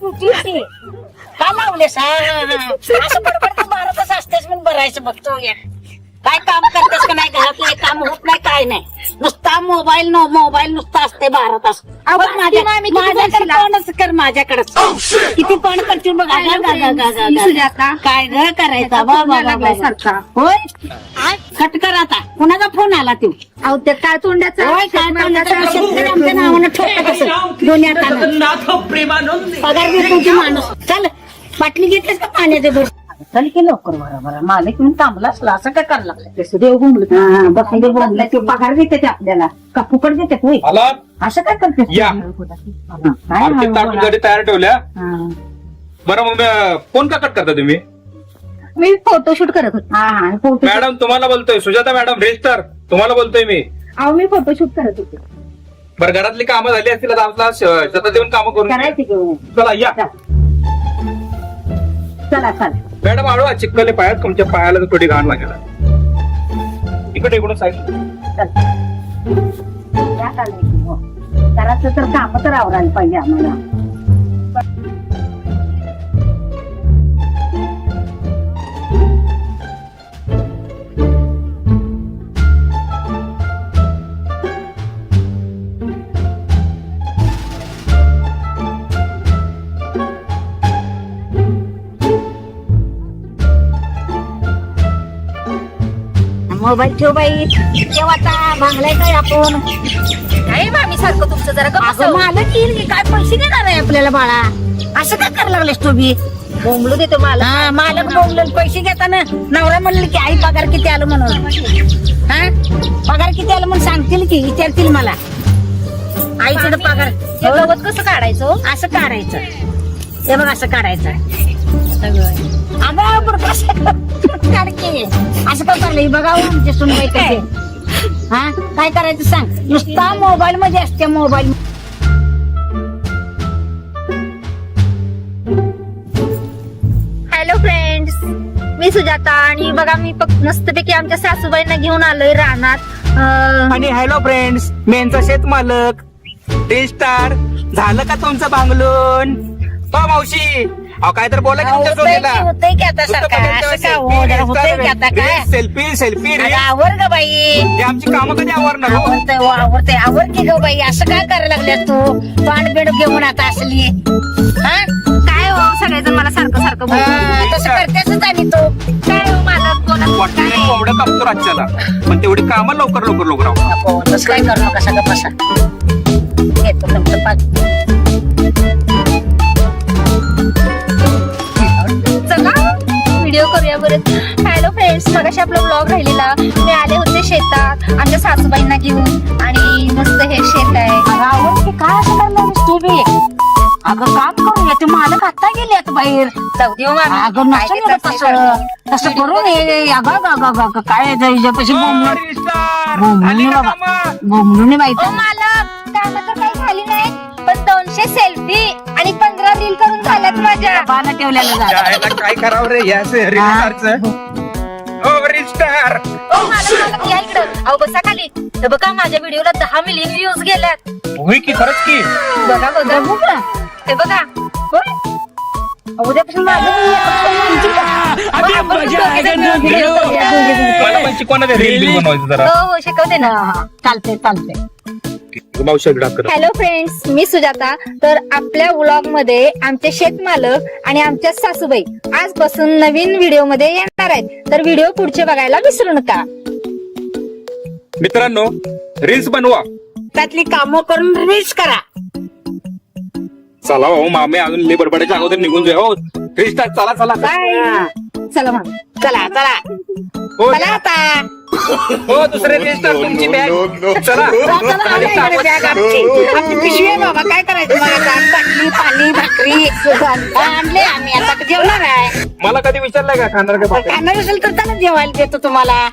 तुझी का लावलेस असं बडबड तू 12 तास असतेस म्हणून बरायचं बघतो या काय काम करतेस का नाही घरातलं काम होत नाही काय नाही नुसता मोबाईल नुसता असते 12 तास माझ्याकडे कोणच कर माझ्याकडेच किती पण करतील बघ काय ग करायचा बाबा होय कट कर आता कुणाचा फोन आला तू अहो ते काय तोंडाचा होय काय तोंडाचा शेतकरी आमच्या नावानं ठोकत असं दोन्ही हातानं पगार देतो की माणूस चल बाटली घेतलीस का पाण्याचे भर चल की लवकर बरोबर मालिक म्हणून थांबला असला असं काय करायला लागलं देव बोंबलं बसून देव बोंबला ते पगार देते ते आपल्याला का फुकट देते होय आला असं काय करते या. आमची ताटून गाडी तयार ठेवल्या बरं मग फोन का कट करता तुम्ही मी फोटोशूट करत होते फोटो मॅडम तुम्हाला बोलतोय सुजाता मॅडम रजिस्टर तुम्हाला बोलतोय मी अहो मी फोटोशूट करत होते बरं घरातली कामं झाली असतील आता आपला शेतात येऊन कामं करून घ्या. करायची घेऊन चला या चला चला मॅडम आडवा चिखले पायात तुमच्या पायाला तर थोडी घाण लागेल इकडे इकडून साईड या चाललंय हो. घराचं तर काम तर आवरायला पाहिजे आम्हाला मोबाईल ठेव बाई ठेव आता भांगलाय काय आपण काय मामी सारखं तुमचं जरा अगं मालक येईल की काय पैसे देणार आहे आपल्याला बाळा असं काय करायला लागलेस तू बी बोंबलू देतो मला हा मालक बोललं पैसे घेताना नवरा म्हणलं की आई पगार किती आलं म्हणून हा पगार किती आलं म्हणून सांगतील की विचारतील मला आईचं पगार हे गवत कसं काढायचं असं काढायचं हे बघ असं काढायचं अगं पण कसं काढ की असं काय करलं बघा आमच्या सुनबाई कसे हा काय करायचं सांग नुसता मोबाईल मध्ये असते मोबाईल हॅलो फ्रेंड्स मी सुजाता आणि बघा मी मस्तपैकी आमच्या सासूबाईंना घेऊन आलोय रानात आणि हॅलो फ्रेंड्स मेनचा शेत मालक टी स्टार झालं का तुमचं बांगलून हो मावशी अहो काय तर बोला की तुमच्या जोडीला होतंय की आता सरकार असं का होतंय की आता काय सेल्फी सेल्फी अगं, आवर ग बाई आमची कामं कधी आवरणार हो? आवडतंय आवर की ग बाई असं काय करायला लागल्यास तू पाण बेड घेऊन आता असली हा काय हो सगळेजण मला सारखं सारखं बोलतात. तसं करतेच आणि तू काय हो मला बोलत वाटतं कोंबडं कापतो राज्याला पण तेवढी कामं लवकर लवकर लवकर आहो. नको तसं काय करू नका सगळं बसा घेतो तुमचं चला व्हिडिओ करूया बरं. हॅलो फ्रेंड्स मगाशी आपला ब्लॉग राहिलेला मी आले होते शेतात आमच्या सासूबाईंना घेऊन आणि मस्त हे शेत आहे आवड की काय असं करायला लागलीस तू बी अगं काम करून येते मालक आता गेले बाहेर जाऊ देऊ मामी. अगं काय नसेल ते ना तसं करून ये अगं काय त्याच्यापाशी Tea Star, बोंबलून आली का बाबा कामं? बोंबलून बाई ओ मालक कामं तर काही झाली नाही पण 200 सेल्फी आणि 15 रील करून झाल्यात माझ्या पानं ठेवलेलं झालं यायला काय करावं रे या रिस्टारचं हो रिस्टार ओ मालक या इकडं अहो बसा खाली हे बघा माझ्या व्हिडिओला 10 मिलियन व्ह्यूज गेल्यात होई की खरंच की बघा बघा बघा हे बघा उद्यापासून मला पण शिकवणार रील बनवायचं जरा हो हो शिकवते ना चालते मावशी डाकर हॅलो फ्रेंड्स मी सुजाता तर आपल्या व्लॉग मध्ये आमचे शेतमालक आणि आमच्या सासूबाई आजपासून नवीन व्हिडिओ मध्ये येणार आहेत तर व्हिडिओ पुढचे बघायला विसरू नका मित्रांनो रील्स बनवा त्यातली कामं करून रील्स करा चला हो मामे अजून लई बडबडाच्या अगोदर निघून जाऊ हो रिस्टार चला चला बाय चला मग चला हो चला आता हो दुसरे रिस्टार तुमची बॅग चला आपली पिशवी आहे बाबा काय करायचं मला बाटली पाणी भाकरी आणले आम्ही आता जेवणार आहे मला कधी विचारलंय का खाणार का खाणार असेल तर त्याला जेवायला देतो तुम्हाला